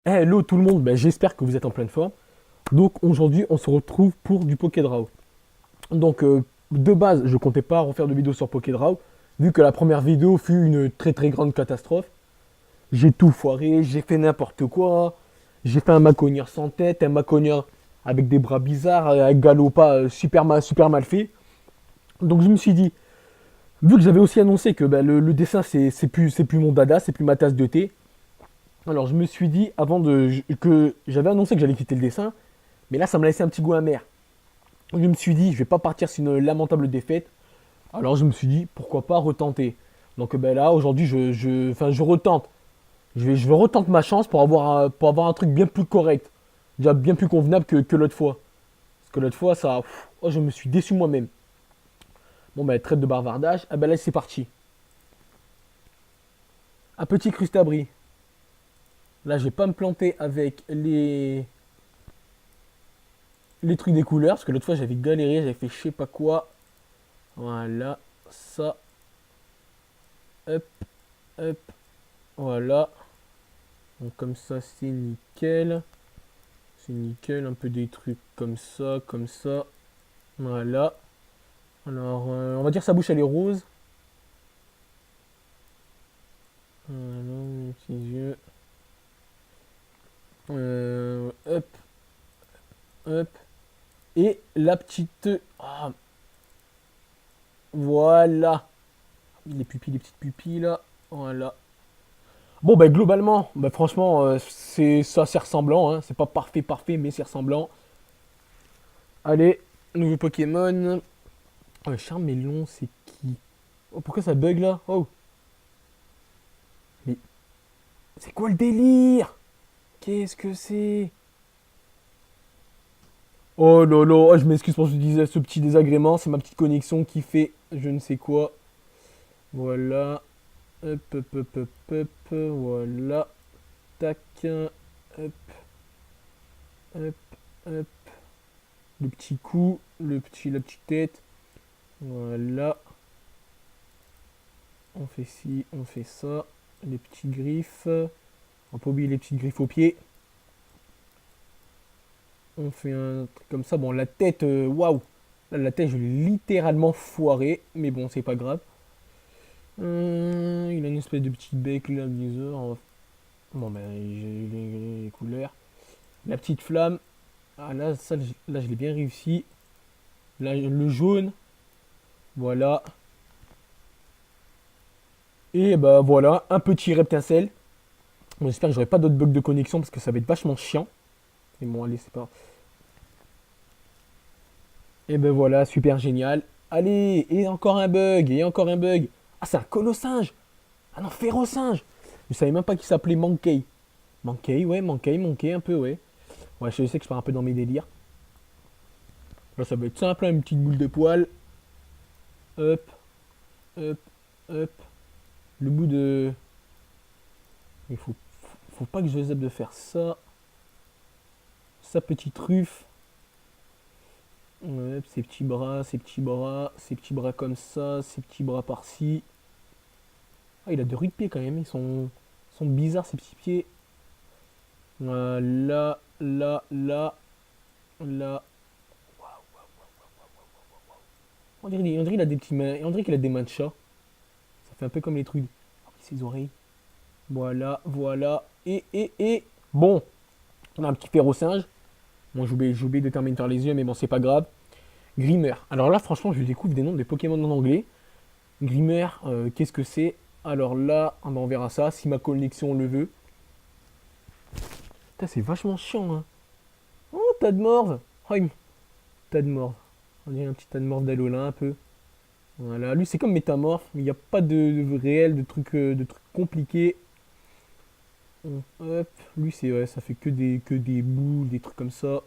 Hello tout le monde, ben, j'espère que vous êtes en pleine forme. Donc aujourd'hui on se retrouve pour du Pokédraw. Donc de base je comptais pas refaire de vidéo sur Pokédraw, vu que la première vidéo fut une très très grande catastrophe. J'ai tout foiré, j'ai fait n'importe quoi. J'ai fait un Macognard sans tête, un Macognard avec des bras bizarres, un Galopa super mal fait. Donc je me suis dit, vu que j'avais aussi annoncé que ben, le dessin c'est plus mon dada, c'est plus ma tasse de thé. Alors je me suis dit que j'avais annoncé que j'allais quitter le dessin, mais là ça m'a laissé un petit goût amer. Je me suis dit je vais pas partir sur une lamentable défaite. Alors je me suis dit pourquoi pas retenter. Donc ben là aujourd'hui je retente. Je vais retenter ma chance pour avoir un truc bien plus correct, déjà bien plus convenable que l'autre fois. Parce que l'autre fois je me suis déçu moi-même. Bon ben traite de bavardage, ah ben là c'est parti. Un petit crustabri. Là je vais pas me planter avec les trucs des couleurs, parce que l'autre fois j'avais galéré, j'avais fait je sais pas quoi. Voilà, ça, hop, hop, voilà. Donc comme ça c'est nickel. C'est nickel, un peu des trucs comme ça, comme ça. Voilà. Alors, on va dire sa bouche elle est rose. Voilà, mes petits yeux. Hop, hop. Et la petite... Ah, voilà. Les pupilles, les petites pupilles là. Voilà. Bon, bah, globalement, bah, franchement, c'est ressemblant. Hein. C'est pas parfait, parfait, mais c'est ressemblant. Allez, nouveau Pokémon. Oh, Charmeleon, c'est qui? Oh, pourquoi ça bug là? Oh, mais c'est quoi le délire? Qu'est-ce que c'est? Oh là là, oh, je m'excuse pour ce petit désagrément. C'est ma petite connexion qui fait je ne sais quoi. Voilà. Hop, hop, hop, hop, hop. Voilà. Tac. Hop, hop, hop. Le petit cou, la petite tête. Voilà. On fait ci, on fait ça. Les petites griffes. On peut oublier les petites griffes aux pieds. On fait un truc comme ça. Bon, la tête, waouh. Là, la tête, je l'ai littéralement foiré. Mais bon, c'est pas grave. Il a une espèce de petit bec là, bizarre. Bon, ben, j'ai les couleurs. La petite flamme. Ah, là, là, je l'ai bien réussi. Là, le jaune. Voilà. Et bah voilà, un petit reptincelle. Bon, j'espère que j'aurai pas d'autres bugs de connexion parce que ça va être vachement chiant. Mais bon, allez, c'est pas. Et ben voilà, super génial. Allez, et encore un bug, et encore un bug. Ah, c'est un colossinge. Ah non, férocinge. Je savais même pas qu'il s'appelait Mankey. Mankey, ouais, Mankey, un peu, ouais. Ouais, je sais que je pars un peu dans mes délires. Là, ça va être simple, hein, une petite boule de poil. Hop, hop, hop. Le bout de. Il faut pas que je zappe de faire ça. Sa petite truffe. Ouais, ses petits bras, ses petits bras, ses petits bras comme ça, ses petits bras par-ci. Ah, il a 2 rues de pied quand même, ils sont bizarres ces petits pieds. Là, là, là, là. On dirait qu'il a des petits mains, on dirait qu'il a des mains de chat. Ça fait un peu comme les trucs. Oh, ses oreilles. Voilà, voilà. Et. Bon, on a un petit férocinge. Bon, j'ai oublié de terminer par les yeux, mais bon, c'est pas grave. Grimer. Alors là, franchement, je découvre des noms des Pokémon en anglais. Grimer, qu'est-ce que c'est? Alors là, ah ben, on verra ça, si ma connexion le veut. Putain, c'est vachement chiant, hein. Oh, tas de morve. Oh, tas de morve. On dirait un petit tas de morve d'Alola, un peu. Voilà, lui, c'est comme Métamorphe, mais il n'y a pas de réel, de trucs compliqués. Hop, lui, c'est, ouais, ça fait que des boules, des trucs comme ça.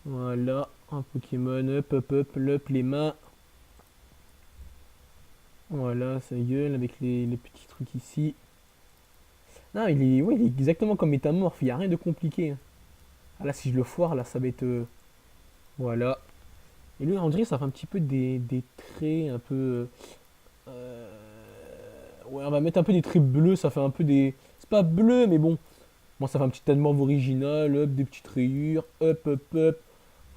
Voilà, un Pokémon, hop, hop, hop, hop, les mains. Voilà, sa gueule avec les petits trucs ici. Non, ouais, il est exactement comme Métamorphe, il n'y a rien de compliqué, hein. Ah là, si je le foire, là, ça va être. Voilà. Et lui, on dirait ça fait un petit peu des traits un peu. Ouais, on va mettre un peu des traits bleus, ça fait un peu des. C'est pas bleu, mais bon. Moi, ça fait un petit tas de mauve original, hop, des petites rayures, hop, hop, hop.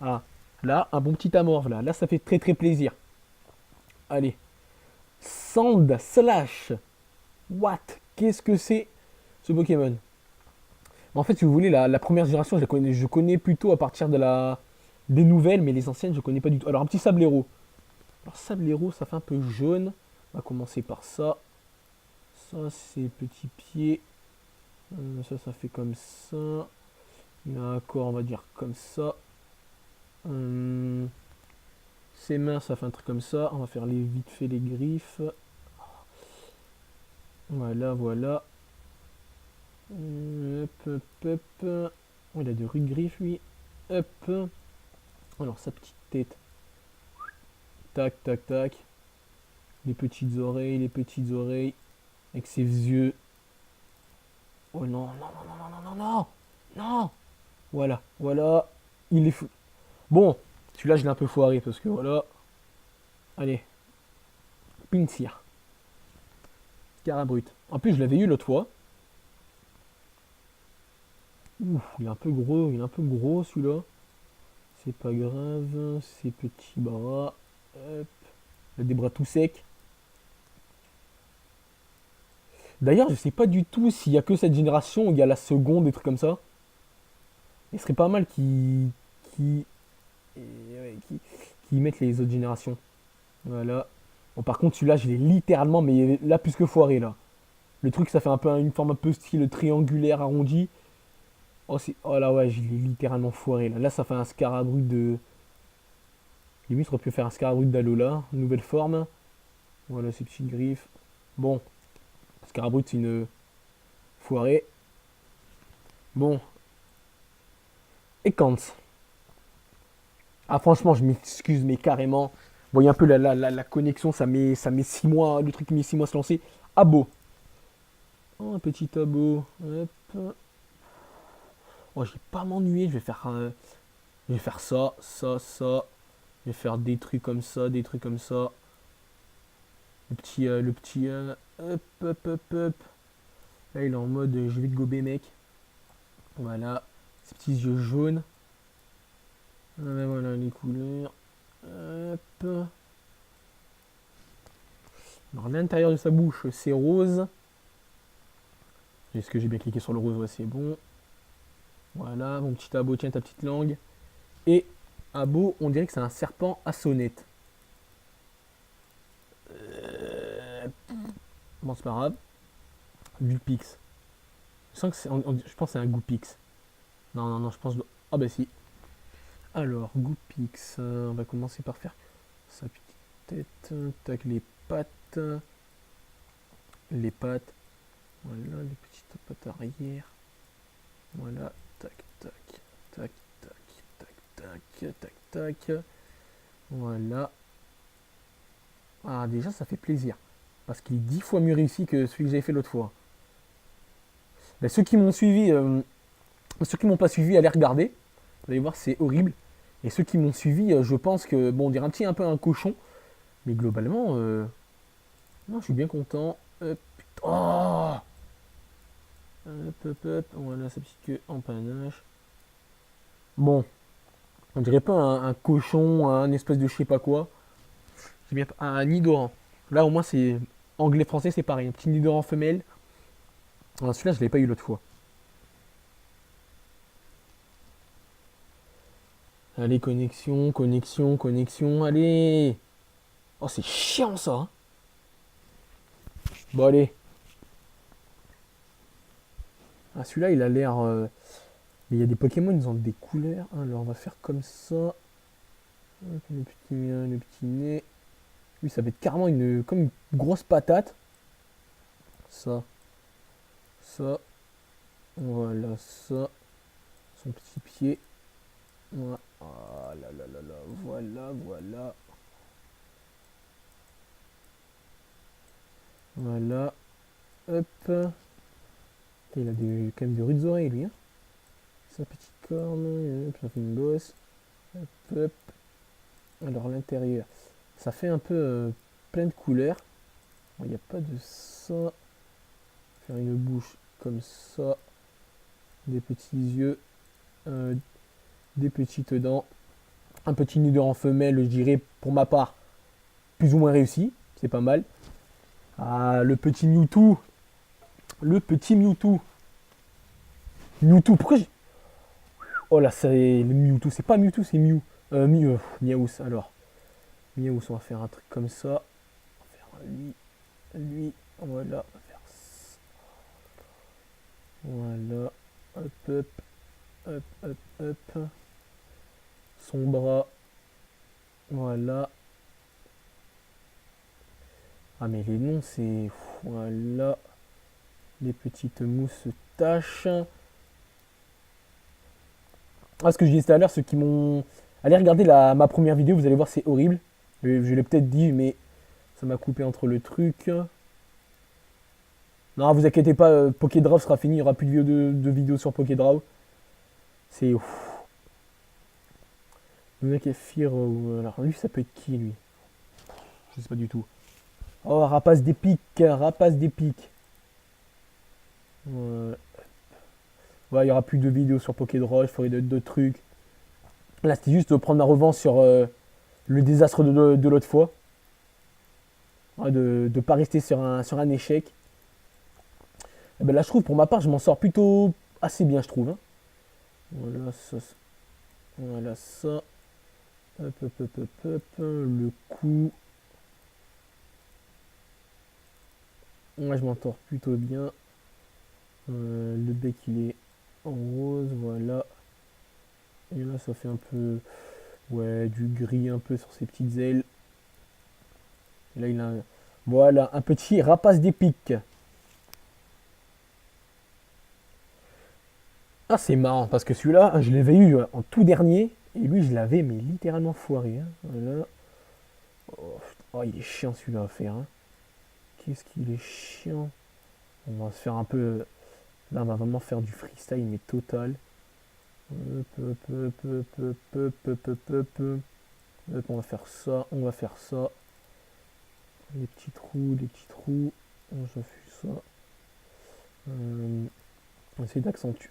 Ah, là, un bon petit amorphe, là. Là, ça fait très, très plaisir. Allez. Sand Slash. What? Qu'est-ce que c'est ce Pokémon? En fait, si vous voulez, la première génération, je connais plutôt à partir des nouvelles, mais les anciennes, je connais pas du tout. Alors, un petit Sablero. Alors, Sablero, ça fait un peu jaune. On va commencer par ça. Ça, c'est petits pieds. Ça fait comme ça. Il a un corps, on va dire comme ça. Ses mains, ça fait un truc comme ça. On va faire vite fait les griffes. Voilà, voilà. Hop, hop, hop. Oh, il a de rudes griffes, lui. Hop. Alors, sa petite tête. Tac, tac, tac. Les petites oreilles, les petites oreilles. Avec ses yeux. Oh non, non, non, non, non, non, non, non, non. Voilà, voilà. Il est fou. Bon, celui-là, je l'ai un peu foiré parce que voilà. Allez, Pinsir. Carabrut. En plus, je l'avais eu l'autre fois. Ouh, il est un peu gros, il est un peu gros celui-là. C'est pas grave, ses petits bras. Hop. Il a des bras tout secs. D'ailleurs, je sais pas du tout s'il y a que cette génération où il y a la seconde, des trucs comme ça. Il serait pas mal qui, ouais, qui mettent les autres générations. Voilà. Bon, par contre, celui-là, je l'ai littéralement, mais là, plus que foiré, là. Le truc, ça fait un peu une forme un peu style triangulaire arrondi. Oh, oh là, ouais, je l'ai littéralement foiré, là. Là, ça fait un Scarabrut de. Limite, on aurait pu faire un Scarabrut d'Alola. Nouvelle forme. Voilà, ces petites griffes. Bon, Scarabrut, c'est une foirée. Bon, et Kant. Ah, franchement, je m'excuse, mais carrément. Vous voyez un peu la connexion, ça met 6 mois, le truc met 6 mois à se lancer. Abo. Oh, un petit abo. Hop. Oh, je vais pas m'ennuyer, je vais faire ça, ça, ça. Je vais faire des trucs comme ça, des trucs comme ça. Hop, hop, hop, hop. Là, il est en mode, je vais te gober, mec. Voilà. Ces petits yeux jaunes. Ah, voilà les couleurs. Hop. Alors, l'intérieur de sa bouche, c'est rose. Est-ce que j'ai bien cliqué sur le rose? Ouais, c'est bon. Voilà, mon petit abo, tiens ta petite langue. Et abo, on dirait que c'est un serpent à sonnette. Bon, c'est pas grave. Vulpix. Je sens que je pense que c'est un Goupix. Non, non, non, je pense. Ah, bah si. Alors, Goupix. On va commencer par faire sa petite tête. Tac, les pattes. Les pattes. Voilà, les petites pattes arrière. Voilà. Tac, tac, tac, tac, tac, tac, tac, tac. Voilà. Ah, déjà, ça fait plaisir. Parce qu'il est 10 fois mieux réussi que celui que j'avais fait l'autre fois. Mais ceux qui m'ont suivi, ceux qui m'ont pas suivi, allez regarder. Vous allez voir, c'est horrible. Et ceux qui m'ont suivi, je pense que, bon, on dirait un peu un cochon. Mais globalement, non, je suis bien content. Putain. Oh, hop, hop, hop. Voilà sa petite queue en panache. Bon, on dirait pas un cochon, un espèce de je sais pas quoi. C'est bien un Nidoran. Là, au moins, c'est anglais-français, c'est pareil. Un petit Nidoran femelle. Alors, celui-là, je l'ai pas eu l'autre fois. Allez, connexion, connexion, connexion, allez. Oh, c'est chiant ça, hein. Bon, allez. Ah, celui-là, il a l'air. Mais il y a des Pokémon, ils ont des couleurs. Alors, on va faire comme ça. Le petit nez. Lui, ça va être carrément comme une grosse patate. Ça. Ça. Voilà, ça. Son petit pied. Voilà. Ah là là là là. Voilà, voilà. Voilà. Hop. Il a quand même de rudes oreilles, lui. Hein. Sa petite corne. Hop, ça fait une bosse. Hop, hop. Alors, l'intérieur. Ça fait un peu plein de couleurs. Il n'y a pas de ça. Faire une bouche comme ça. des petits yeux, euh, des petites dents, un petit nid en femelle, je dirais pour ma part, plus ou moins réussi, c'est pas mal. Ah, le petit Mewtwo, le petit Mewtwo. Mewtwo, pourquoi j'ai... Oh là, c'est le Mewtwo, c'est pas Mewtwo, c'est Mew. Miaous, alors. Miaous, on va faire un truc comme ça. On va faire lui, voilà, on va faire ça. Voilà, hop, hop, hop, hop, hop. Son bras, voilà. Ah mais les noms c'est... Voilà. Les petites moustaches. Ah, ce que je disais tout à l'heure, ceux qui m'ont... Allez regarder ma première vidéo, vous allez voir c'est horrible. Je l'ai peut-être dit, mais ça m'a coupé entre le truc. Non, vous inquiétez pas, Pokédraw sera fini, il n'y aura plus de vidéos sur Pokédraw. C'est... Kéfir, alors lui, ça peut être qui lui? Je sais pas du tout. Oh, rapace des pics, rapace des pics. Ouais, il y aura plus de vidéos sur Pokédraw, il faudrait d'autres trucs. Là, c'était juste de prendre ma revanche sur le désastre de l'autre fois. Ouais, de ne pas rester sur un échec. Et ben là, je trouve, pour ma part, je m'en sors plutôt assez bien, je trouve. Hein. Voilà ça. Voilà ça. Hop, hop, hop, hop, hop. Le cou. Moi, je m'en sors plutôt bien. Le bec, il est en rose, voilà. Et là, ça fait un peu... Ouais, du gris un peu sur ses petites ailes. Et là, il a voilà, un petit rapace des pics. Ah, c'est marrant, parce que celui-là, je l'avais eu en tout dernier. Et lui, je l'avais, mais littéralement foiré. Hein. Voilà. Oh, oh, il est chiant celui-là à faire. Hein. Qu'est-ce qu'il est chiant. On va se faire un peu... Là, on va vraiment faire du freestyle, mais total. Hop, hop, hop, hop, hop, hop, hop, hop, hop. Hop, on va faire ça, on va faire ça. Les petits trous, les petits trous. Je fais ça. On essaye d'accentuer.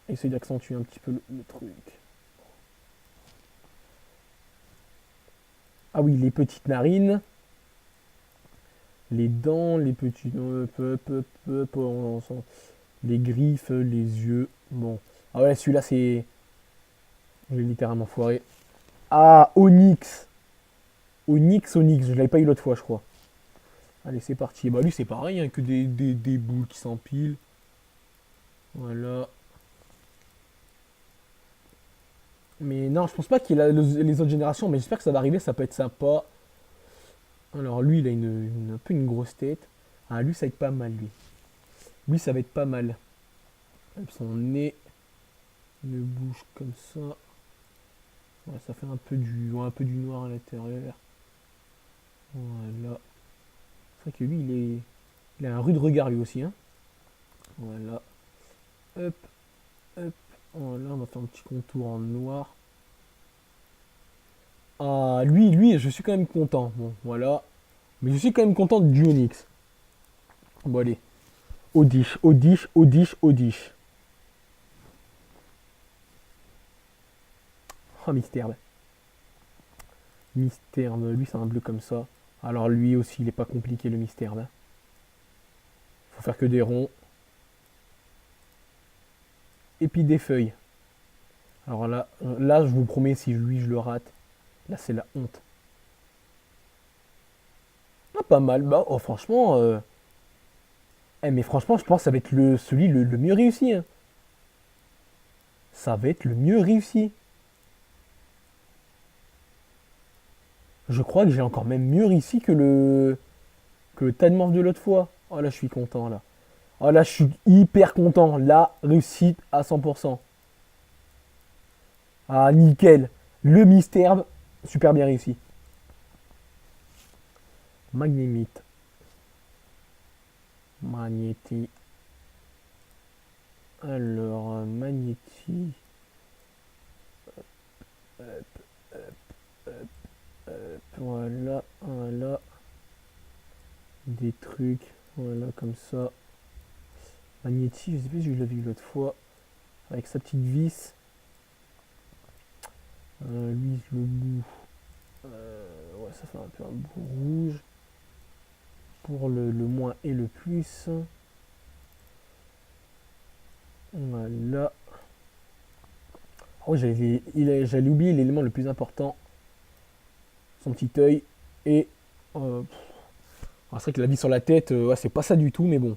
Essaye d'accentuer un petit peu le truc. Ah oui, les petites narines. Les dents, les petits... Hop, hop, hop, hop, les griffes, les yeux. Bon. Ah ouais, celui-là, c'est... Je l'ai littéralement foiré. Ah, Onyx. Onyx, je l'avais pas eu l'autre fois, je crois. Allez, c'est parti. Bah lui, c'est pareil, hein, que des boules qui s'empilent. Voilà. Mais non, je pense pas qu'il y ait les autres générations, mais j'espère que ça va arriver, ça peut être sympa. Alors lui, il a un peu une grosse tête. Ah, lui, ça va être pas mal, lui. Lui, ça va être pas mal. Son nez, une bouche comme ça. Ouais, ça fait un peu du noir à l'intérieur. Voilà. C'est vrai que lui, il a un rude regard, lui aussi. Hein. Voilà. Hop, hop. Voilà, on va faire un petit contour en noir. Ah, lui, je suis quand même content. Bon, voilà. Mais je suis quand même content du Onyx. Bon, allez. Odish, Odish, Odish, Odish. Oh, Mystère. Mystère, lui, c'est un bleu comme ça. Alors, lui aussi, il est pas compliqué, le Mystère. Faut faire que des ronds. Et puis des feuilles. Alors là, je vous promets, si lui, je le rate, là, c'est la honte. Ah, pas mal. Bah, oh, franchement... mais franchement, je pense que ça va être le mieux réussi. Hein. Ça va être le mieux réussi. Je crois que j'ai encore même mieux réussi que le Tadmorph de l'autre fois. Oh là, je suis content là. Oh là, je suis hyper content. La réussite à 100%. Ah, nickel. Le Mystère, super bien réussi. Magnémite. Magnéti. Alors, Magnéti. Voilà, voilà. Des trucs, voilà, comme ça. Magnéti, je sais pas si je l'avais vu l'autre fois. avec sa petite vis. Lui, le bout. Ouais, ça fait un peu un bout rouge. Pour le moins et le plus. Voilà. Oh, j'allais oublier l'élément le plus important. Son petit œil. Et c'est vrai que la vis sur la tête, ouais, c'est pas ça du tout, mais bon.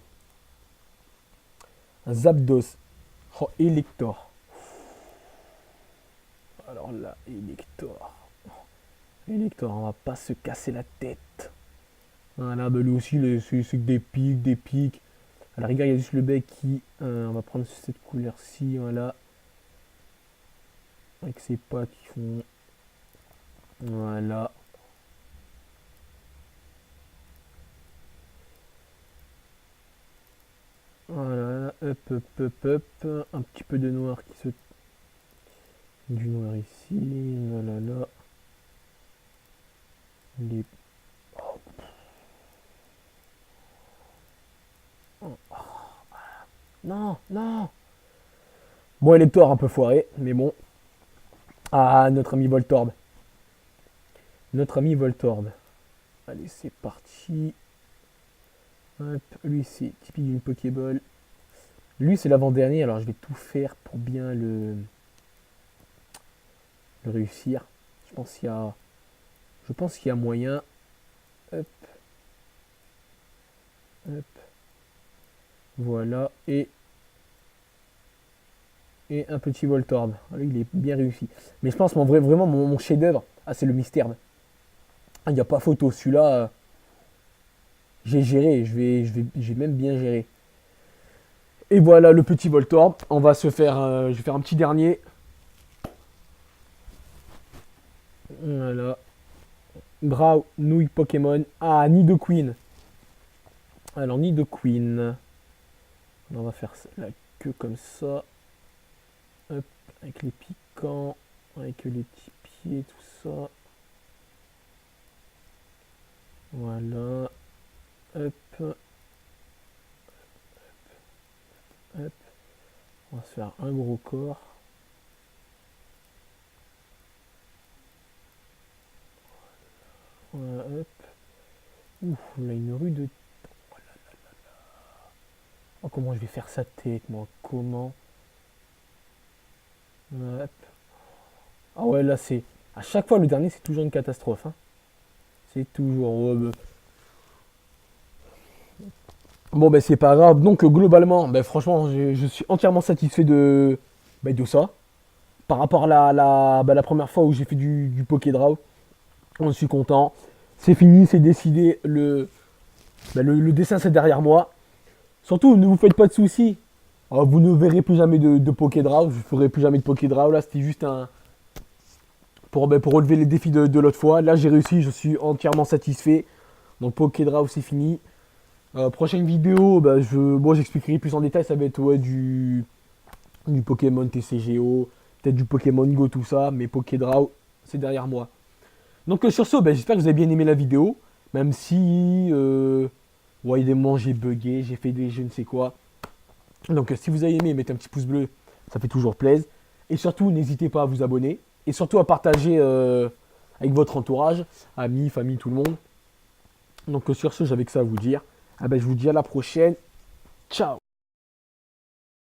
Un Zapdos. Oh, Elector. Alors là, Elector. Elector, on va pas se casser la tête. Voilà, bah lui aussi, c'est des pics, des pics. À la rigueur, il y a juste le bec qui... on va prendre cette couleur-ci, voilà. Avec ses pattes qui font... Voilà. Voilà, hop, hop, hop, hop. Un petit peu de noir qui se... Du noir ici, voilà, là. Les... Oh. Non, non. Bon, Elector un peu foiré, mais bon. Ah, notre ami Voltorb. Notre ami Voltorb. Allez, c'est parti. Hop, lui c'est typique d'une Pokéball. Lui c'est l'avant-dernier, alors je vais tout faire pour bien le réussir. Je pense qu'il y a moyen. Hop. Hop. Voilà. Et un petit Voltorb. Lui il est bien réussi. Mais je pense vraiment mon chef-d'œuvre, c'est le Mystère. Il n'y a pas photo. Celui-là, j'ai géré. J'ai même bien géré. Et voilà le petit Voltorb. On va se faire, je vais faire un petit dernier. Voilà. Brawl, nouille Pokémon. Ah, Nidoqueen. Alors, Nidoqueen. On va faire la queue comme ça. Hop, avec les piquants. Avec les petits pieds, tout ça. Voilà. Hop. Hop. Hop. On va se faire un gros corps. Voilà, hop. Ouf, là une rue de... Oh, là, là, là, là. Oh, comment je vais faire sa tête, moi? Comment? Hop. Ah ouais, là c'est... À chaque fois, le dernier, c'est toujours une catastrophe. Hein. C'est toujours... Oh, bah. Bon, ben c'est pas grave. Donc, globalement, ben, franchement, je suis entièrement satisfait de ça. Par rapport à la première fois où j'ai fait du Pokédraw, je suis content. C'est fini, c'est décidé. Le dessin, c'est derrière moi. Surtout, ne vous faites pas de soucis. Vous ne verrez plus jamais de Pokédraw. Je ne ferai plus jamais de Pokédraw. Là, c'était juste un... Pour relever les défis de l'autre fois. Là, j'ai réussi. Je suis entièrement satisfait. Donc, Pokédraw, c'est fini. Prochaine vidéo, j'expliquerai plus en détail. Ça va être du Pokémon TCGO, peut-être du Pokémon Go, tout ça. Mais Pokédraw, c'est derrière moi. Donc, sur ce, j'espère que vous avez bien aimé la vidéo. Même si, ouais, des moments j'ai bugué, j'ai fait des je ne sais quoi. Donc, si vous avez aimé, mettez un petit pouce bleu. Ça fait toujours plaisir. Et surtout, n'hésitez pas à vous abonner. Et surtout à partager avec votre entourage, amis, famille, tout le monde. Donc, sur ce, j'avais que ça à vous dire. Je vous dis à la prochaine. Ciao.